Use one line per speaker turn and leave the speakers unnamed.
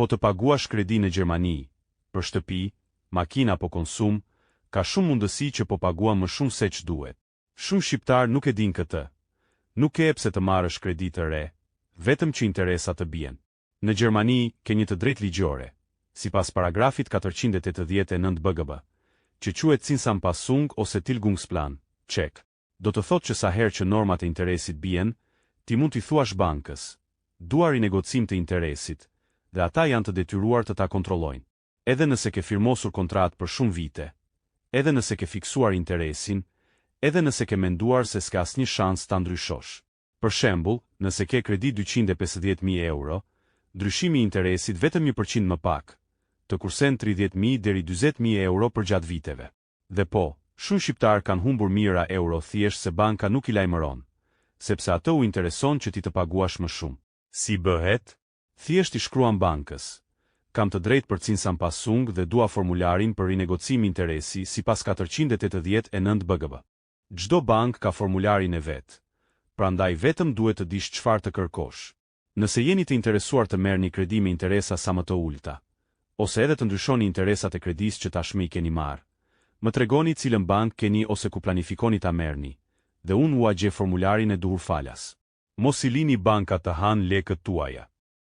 Po të paguash kredi në Gjermani, për shtëpi, makina apo konsum, ka shumë mundësi që po paguam më shumë se që duhet. Shumë shqiptar nuk e din këtë. Nuk e pse të marrësh kredi të re, vetëm që interesat të bien. Në Gjermani, ke një të drejtë ligjore, sipas paragrafit 489 BGB, që quhet Zinsanpassung ose Tilgungsplan, çek. Do të thotë që sa herë që normat e interesit bien, ti mund t'i thuash bankës, dua rinegocim të interesit, dhe ata janë të detyruar të ta kontrollojnë. Edhe nëse ke firmosur kontratë për shumë vite, edhe nëse ke fiksuar interesin, edhe nëse ke menduar se s'ka asnjë shans ta ndryshosh. Për shembull, nëse ke kredi 250.000 euro, ndryshimi i interesit vetëm 1% më pak, të kursen 30.000 deri 40.000 euro për gjatë viteve. Dhe po, shumë shqiptar kanë humbur mijëra euro thjesht se banka nuk i lajmëron, sepse atë u intereson që ti të paguash më shumë. Si bëhet? Thjesht i shkruan bankës: kam të drejtë për Zinsanpassung dhe dua formularin për rinegocim interesi sipas 489 BGB. Çdo bank ka formularin e vet, prandaj vetëm duhet të dish çfarë të kërkosh. Nëse jeni të interesuar të merrni kredi me interesa sa më të ulta, ose edhe të ndryshoni interesat e kredisë që tashmë i keni marrë, më tregoni cilën bank keni ose ku planifikoni ta merrni, dhe unë ua gjej formularin e duhur falas. Mos i lini banka të hanë lekët tuaja.